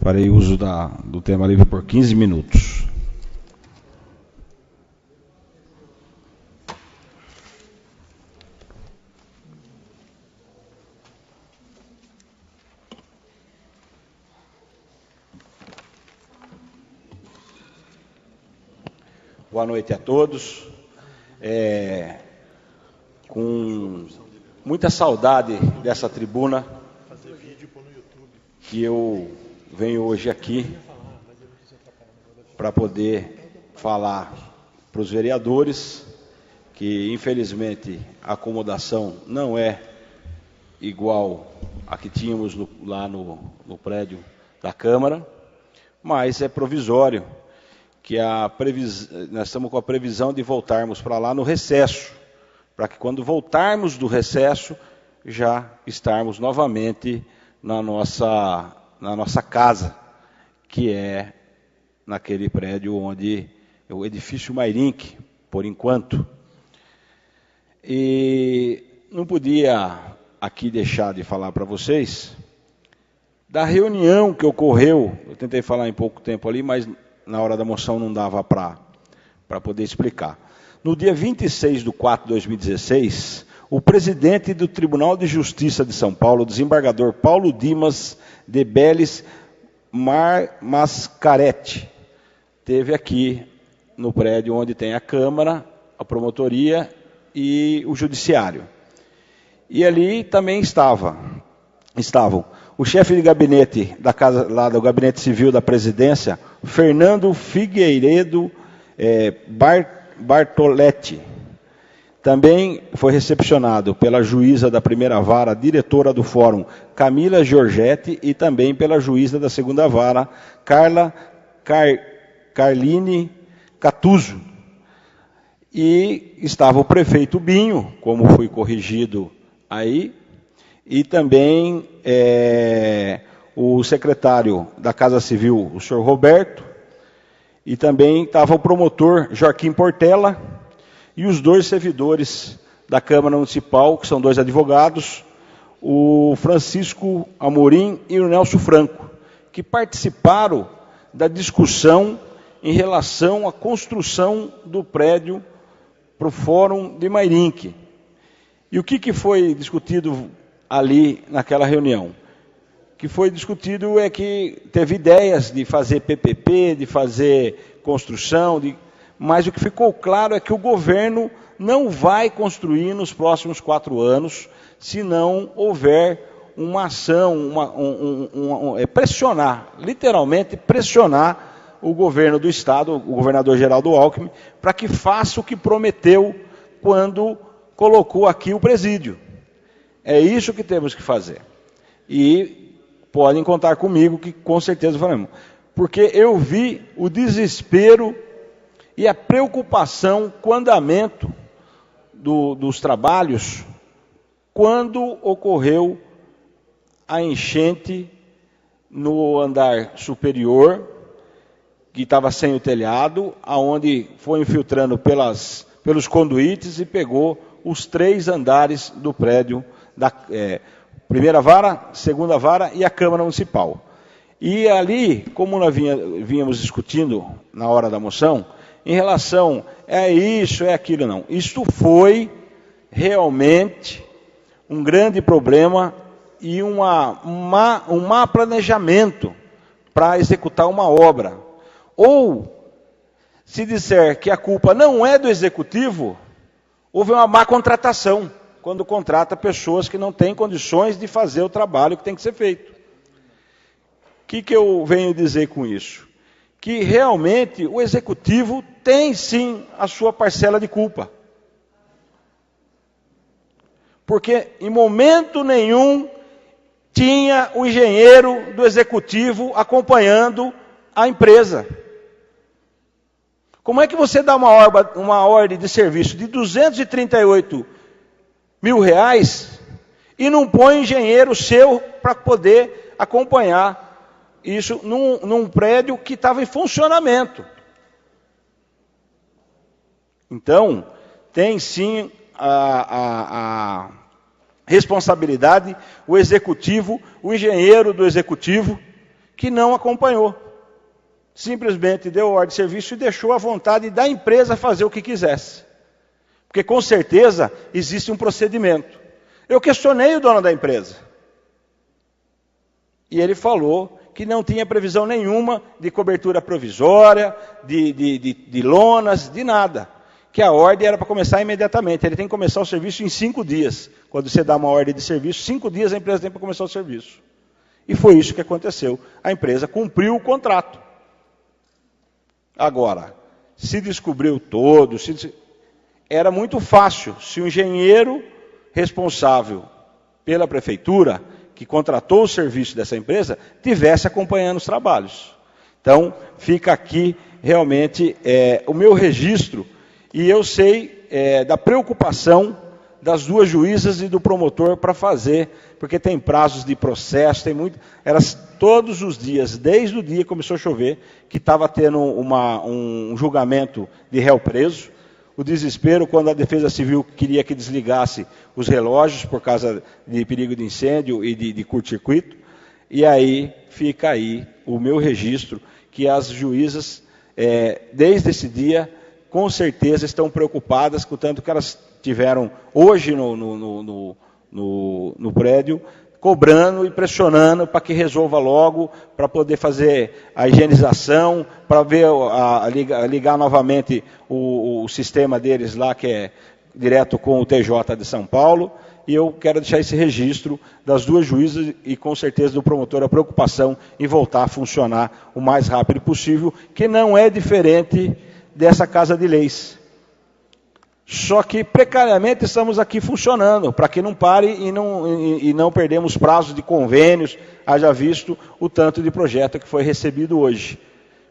Farei uso do tema livre por 15 minutos. Boa noite a todos. Com muita saudade dessa tribuna que eu venho hoje aqui para poder falar para os vereadores que, infelizmente, a acomodação não é igual a que tínhamos lá no prédio da Câmara, mas é provisório, que nós estamos com a previsão de voltarmos para lá no recesso, para que quando voltarmos do recesso, já estarmos novamente na nossa casa, que é naquele prédio onde é o edifício Mairinc, por enquanto. E não podia aqui deixar de falar para vocês da reunião que ocorreu. Eu tentei falar em pouco tempo ali, mas na hora da moção não dava para poder explicar. No dia 26 de 4 de 2016, o presidente do Tribunal de Justiça de São Paulo, o desembargador Paulo Dimas de Beles Mascaretti, esteve aqui no prédio onde tem a Câmara, a Promotoria e o Judiciário. E ali também estavam o chefe de gabinete da casa, lá do Gabinete Civil da Presidência, Fernando Figueiredo Bartoletti. Também foi recepcionado pela juíza da primeira vara, diretora do Fórum, Camila Giorgetti, e também pela juíza da segunda vara, Carline Catuzzo. E estava o prefeito Binho, como foi corrigido aí, e também o secretário da Casa Civil, o senhor Roberto, e também estava o promotor Joaquim Portela, e os dois servidores da Câmara Municipal, que são dois advogados, o Francisco Amorim e o Nelson Franco, que participaram da discussão em relação à construção do prédio para o Fórum de Mairinc. E o que foi discutido ali naquela reunião? O que foi discutido é que teve ideias de fazer PPP, de fazer construção, mas o que ficou claro é que o governo não vai construir nos próximos 4 anos, se não houver uma ação, pressionar, literalmente pressionar o governo do Estado, o governador Geraldo Alckmin, para que faça o que prometeu quando colocou aqui o presídio. É isso que temos que fazer. E podem contar comigo que com certeza faremos. Porque eu vi o desespero e a preocupação com o andamento dos trabalhos quando ocorreu a enchente no andar superior, que estava sem o telhado, aonde foi infiltrando pelos conduítes e pegou os 3 andares do prédio da primeira vara, segunda vara e a Câmara Municipal. E ali, como nós vínhamos discutindo na hora da moção, em relação isso, aquilo, não. Isto foi realmente um grande problema e um má planejamento para executar uma obra. Ou, se disser que a culpa não é do Executivo, houve uma má contratação, quando contrata pessoas que não têm condições de fazer o trabalho que tem que ser feito. O que eu venho dizer com isso? Que realmente o Executivo tem sim a sua parcela de culpa. Porque em momento nenhum tinha o engenheiro do Executivo acompanhando a empresa. Como é que você dá uma ordem de serviço de R$238 mil e não põe engenheiro seu para poder acompanhar isso num prédio que estava em funcionamento? Então, tem sim a responsabilidade, o Executivo, o engenheiro do Executivo, que não acompanhou. Simplesmente deu ordem de serviço e deixou à vontade da empresa fazer o que quisesse. Porque com certeza existe um procedimento. Eu questionei o dono da empresa. E ele falou que não tinha previsão nenhuma de cobertura provisória, de lonas, de nada. Que a ordem era para começar imediatamente. Ele tem que começar o serviço em 5 dias. Quando você dá uma ordem de serviço, 5 dias a empresa tem para começar o serviço. E foi isso que aconteceu. A empresa cumpriu o contrato. Agora, se descobriu todo, era muito fácil se o engenheiro responsável pela prefeitura, que contratou o serviço dessa empresa, tivesse acompanhando os trabalhos. Então, fica aqui realmente o meu registro, e eu sei da preocupação das 2 juízas e do promotor para fazer, porque tem prazos de processo, tem muito. Elas todos os dias, desde o dia que começou a chover, que estava tendo um julgamento de réu preso, o desespero quando a Defesa Civil queria que desligasse os relógios por causa de perigo de incêndio e de curto-circuito, e aí fica aí o meu registro, que as juízas, desde esse dia, com certeza estão preocupadas com o tanto que elas tiveram hoje no prédio, cobrando e pressionando para que resolva logo, para poder fazer a higienização, para ver ligar novamente o sistema deles lá, que é direto com o TJ de São Paulo. E eu quero deixar esse registro das 2 juízas e com certeza do promotor a preocupação em voltar a funcionar o mais rápido possível, que não é diferente dessa Casa de Leis. Só que precariamente estamos aqui funcionando, para que não pare e não perdemos prazos de convênios, haja visto o tanto de projeto que foi recebido hoje.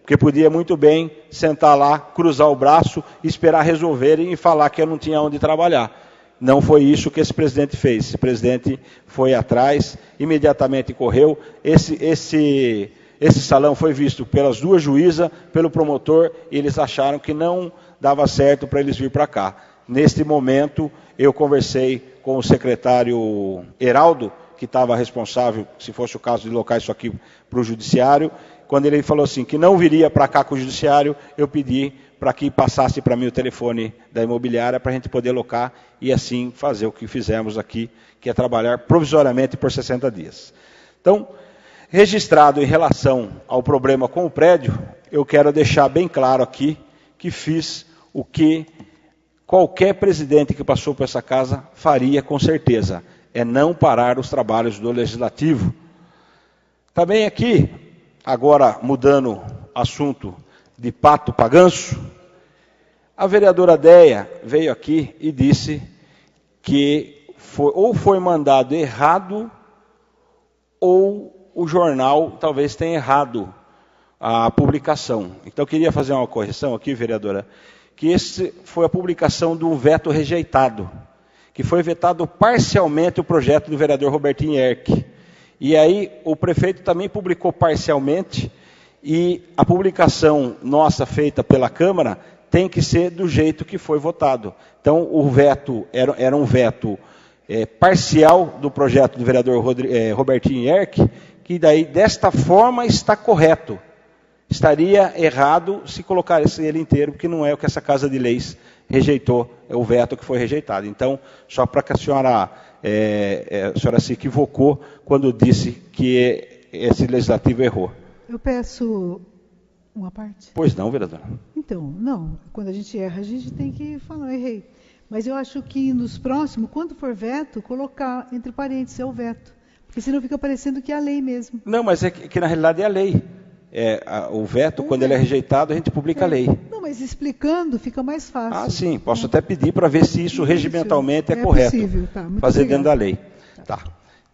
Porque podia muito bem sentar lá, cruzar o braço, esperar resolverem e falar que eu não tinha onde trabalhar. Não foi isso que esse presidente fez. Esse presidente foi atrás, imediatamente correu. Esse salão foi visto pelas 2 juízas, pelo promotor, e eles acharam que não dava certo para eles vir para cá. Neste momento, eu conversei com o secretário Heraldo, que estava responsável, se fosse o caso, de locar isso aqui para o judiciário. Quando ele falou assim, que não viria para cá com o judiciário, eu pedi para que passasse para mim o telefone da imobiliária, para a gente poder locar e assim fazer o que fizemos aqui, que é trabalhar provisoriamente por 60 dias. Então, registrado em relação ao problema com o prédio, eu quero deixar bem claro aqui que fiz o que qualquer presidente que passou por essa casa faria com certeza, é não parar os trabalhos do Legislativo. Também aqui, agora mudando assunto de pato para ganso, a vereadora Déia veio aqui e disse que foi mandado errado ou o jornal talvez tenha errado a publicação. Então, eu queria fazer uma correção aqui, vereadora, que esse foi a publicação de um veto rejeitado, que foi vetado parcialmente o projeto do vereador Robertinho Erck. E aí, o prefeito também publicou parcialmente, e a publicação nossa feita pela Câmara tem que ser do jeito que foi votado. Então, o veto era um veto parcial do projeto do vereador Robertinho Erck, que daí, desta forma, está correto. Estaria errado se colocasse ele inteiro, porque não é o que essa Casa de Leis rejeitou, é o veto que foi rejeitado. Então, só para que a senhora se equivocou quando disse que esse legislativo errou. Eu peço uma parte. Pois não, vereadora. Então, não, quando a gente erra, a gente tem que falar, errei. Mas eu acho que nos próximos, quando for veto, colocar entre parênteses é o veto. Porque senão fica parecendo que é a lei mesmo. Não, mas é que na realidade é a lei. O veto, quando ele é rejeitado, a gente publica a lei. Não, mas explicando fica mais fácil. Ah, sim, posso até pedir para ver se isso regimentalmente é correto. Possível, tá, fazer obrigado. Dentro da lei. Tá.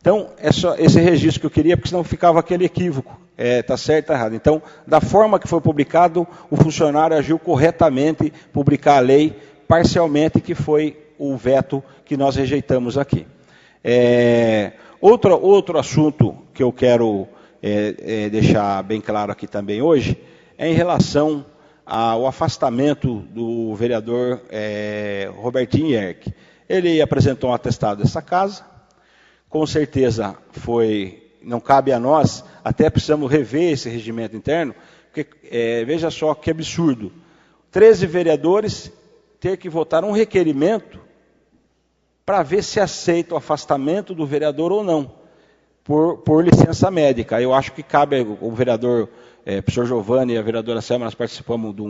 Então, é só esse registro que eu queria, porque senão ficava aquele equívoco. Está certo ou errado. Então, da forma que foi publicado, o funcionário agiu corretamente, publicar a lei parcialmente, que foi o veto que nós rejeitamos aqui. Outro assunto que eu quero deixar bem claro aqui também hoje, é em relação ao afastamento do vereador Robertinho Erck. Ele apresentou um atestado dessa casa, com certeza foi não cabe a nós, até precisamos rever esse regimento interno, porque veja só que absurdo. 13 vereadores ter que votar um requerimento para ver se aceita o afastamento do vereador ou não, por licença médica. Eu acho que cabe o vereador, professor Giovanni e a vereadora Selma, nós participamos de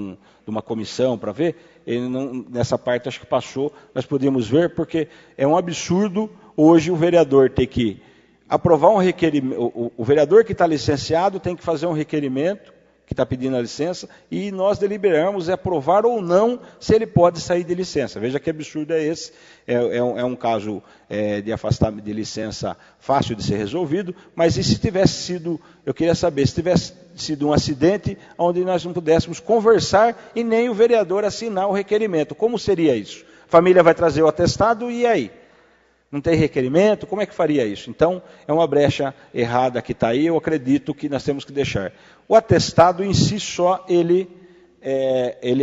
uma comissão para ver, ele não, nessa parte acho que passou, nós podíamos ver, porque é um absurdo hoje o vereador ter que aprovar um requerimento, o vereador que está licenciado tem que fazer um requerimento, que está pedindo a licença, e nós deliberamos aprovar ou não se ele pode sair de licença. Veja que absurdo é esse. É um caso de afastamento de licença fácil de ser resolvido, mas e se tivesse sido, eu queria saber, se tivesse sido um acidente onde nós não pudéssemos conversar e nem o vereador assinar o requerimento, como seria isso? A família vai trazer o atestado e aí? Não tem requerimento? Como é que faria isso? Então, é uma brecha errada que está aí, eu acredito que nós temos que deixar. O atestado em si só, ele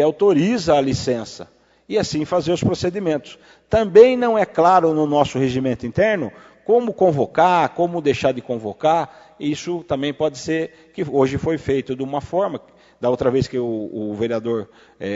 autoriza a licença, e assim fazer os procedimentos. Também não é claro no nosso regimento interno como convocar, como deixar de convocar, isso também pode ser que hoje foi feito de uma forma, da outra vez que o vereador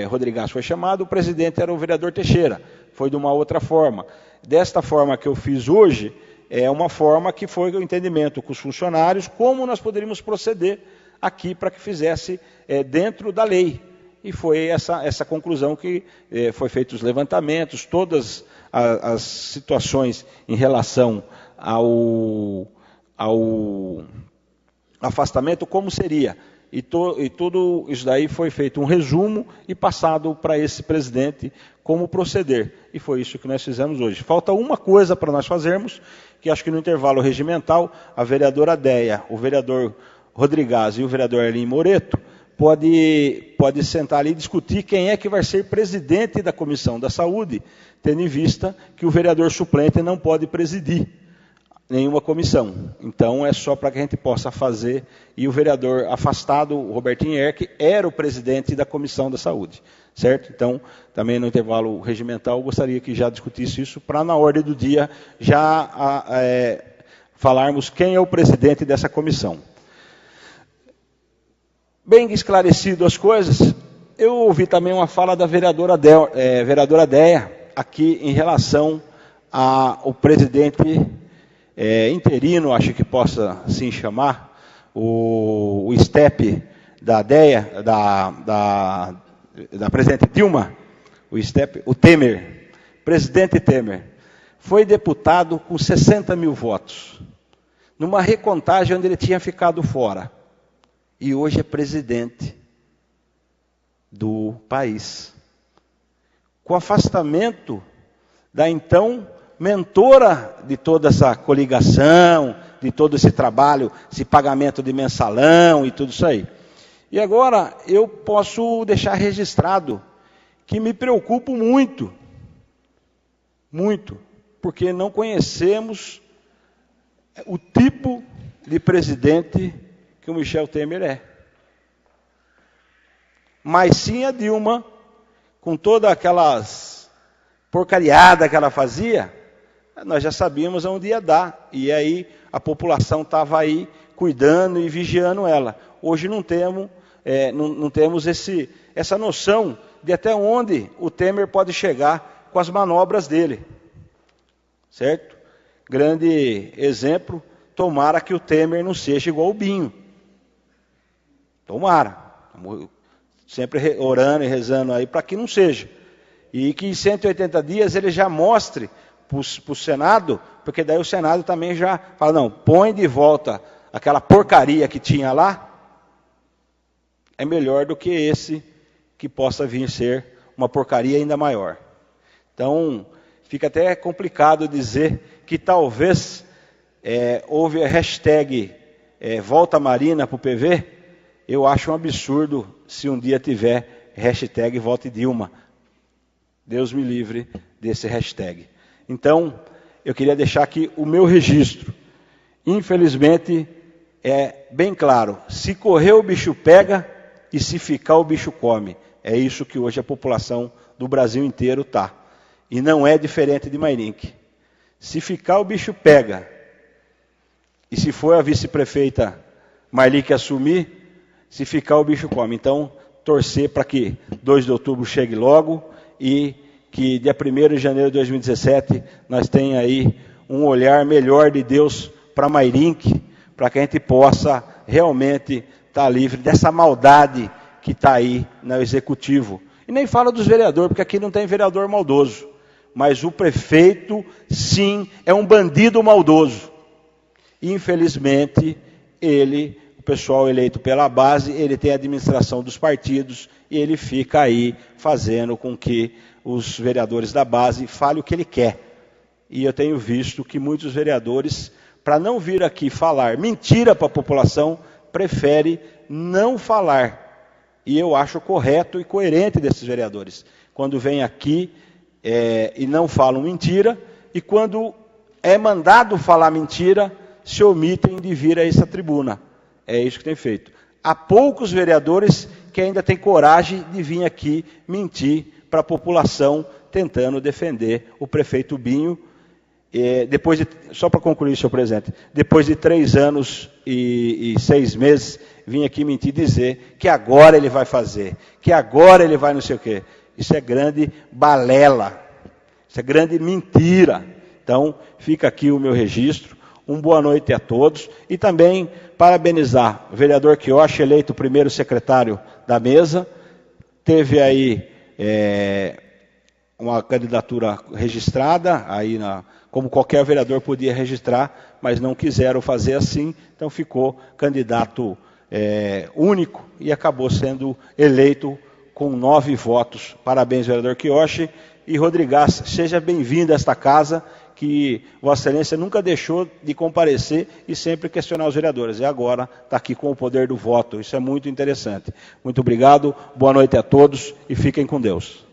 Rodrigues foi chamado, o presidente era o vereador Teixeira, foi de uma outra forma. Desta forma que eu fiz hoje, é uma forma que foi o entendimento com os funcionários, como nós poderíamos proceder aqui para que fizesse dentro da lei. E foi essa conclusão que foi feitos os levantamentos, todas as situações em relação ao afastamento, como seria. E tudo isso daí foi feito um resumo e passado para esse presidente como proceder. E foi isso que nós fizemos hoje. Falta uma coisa para nós fazermos, que acho que no intervalo regimental, a vereadora Deia, o vereador Rodrigues e o vereador Erlim Moreto pode sentar ali e discutir quem é que vai ser presidente da Comissão da Saúde, tendo em vista que o vereador suplente não pode presidir nenhuma comissão. Então, é só para que a gente possa fazer. E o vereador afastado, o Robertinho Erck, era o presidente da Comissão da Saúde. Certo? Então, também no intervalo regimental, eu gostaria que já discutisse isso, para na ordem do dia já falarmos quem é o presidente dessa comissão. Bem esclarecido as coisas, eu ouvi também uma fala da vereadora Deia, aqui em relação ao presidente interino, acho que possa assim chamar, o STEP da Deia, da presidente Dilma, o Temer, presidente Temer, foi deputado com 60 mil votos, numa recontagem onde ele tinha ficado fora, e hoje é presidente do país, com afastamento da então mentora de toda essa coligação, de todo esse trabalho, esse pagamento de mensalão e tudo isso aí. E agora eu posso deixar registrado que me preocupo muito, porque não conhecemos o tipo de presidente que o Michel Temer é. Mas sim a Dilma, com toda aquelas porcariada que ela fazia, nós já sabíamos onde ia dar, e aí a população estava aí cuidando e vigiando ela. Hoje não temos essa noção de até onde o Temer pode chegar com as manobras dele. Certo? Grande exemplo, tomara que o Temer não seja igual o Binho. Tomara. Sempre orando e rezando aí para que não seja. E que em 180 dias ele já mostre para o Senado, porque daí o Senado também já fala, não, põe de volta aquela porcaria que tinha lá, é melhor do que esse que possa vir ser uma porcaria ainda maior. Então, fica até complicado dizer que talvez houve a hashtag Volta Marina para o PV, eu acho um absurdo se um dia tiver hashtag Vote Dilma. Deus me livre desse hashtag. Então, eu queria deixar aqui o meu registro. Infelizmente, é bem claro, se correr o bicho pega e se ficar o bicho come. É isso que hoje a população do Brasil inteiro está. E não é diferente de Mairinque. Se ficar o bicho pega E se for a vice-prefeita Marli que assumir, se ficar o bicho come. Então, torcer para que 2 de outubro chegue logo e que dia 1º de janeiro de 2017 nós tenhamos aí um olhar melhor de Deus para Mairinque, para que a gente possa realmente estar livre dessa maldade que está aí no executivo. E nem fala dos vereadores, porque aqui não tem vereador maldoso. Mas o prefeito, sim, é um bandido maldoso. Infelizmente, o pessoal eleito pela base, ele tem a administração dos partidos e ele fica aí fazendo com que os vereadores da base falem o que ele quer. E eu tenho visto que muitos vereadores, para não vir aqui falar mentira para a população, prefere não falar. E eu acho correto e coerente desses vereadores. Quando vêm aqui e não falam mentira, e quando é mandado falar mentira, se omitem de vir a essa tribuna. É isso que tem feito. Há poucos vereadores que ainda têm coragem de vir aqui mentir para a população, tentando defender o prefeito Binho. Só para concluir, senhor presidente, depois de 3 anos e 6 meses, vim aqui mentir e dizer que agora ele vai fazer, que agora ele vai não sei o quê. Isso é grande balela, isso é grande mentira. Então, fica aqui o meu registro. Boa noite a todos. E também parabenizar o vereador Quioche, eleito o primeiro secretário da mesa. Teve aí uma candidatura registrada, aí como qualquer vereador podia registrar, mas não quiseram fazer assim, então ficou candidato único e acabou sendo eleito com 9 votos. Parabéns, vereador Quioche. E Rodrigues, seja bem-vindo a esta casa, que Vossa Excelência nunca deixou de comparecer e sempre questionar os vereadores. E agora está aqui com o poder do voto. Isso é muito interessante. Muito obrigado, boa noite a todos e fiquem com Deus.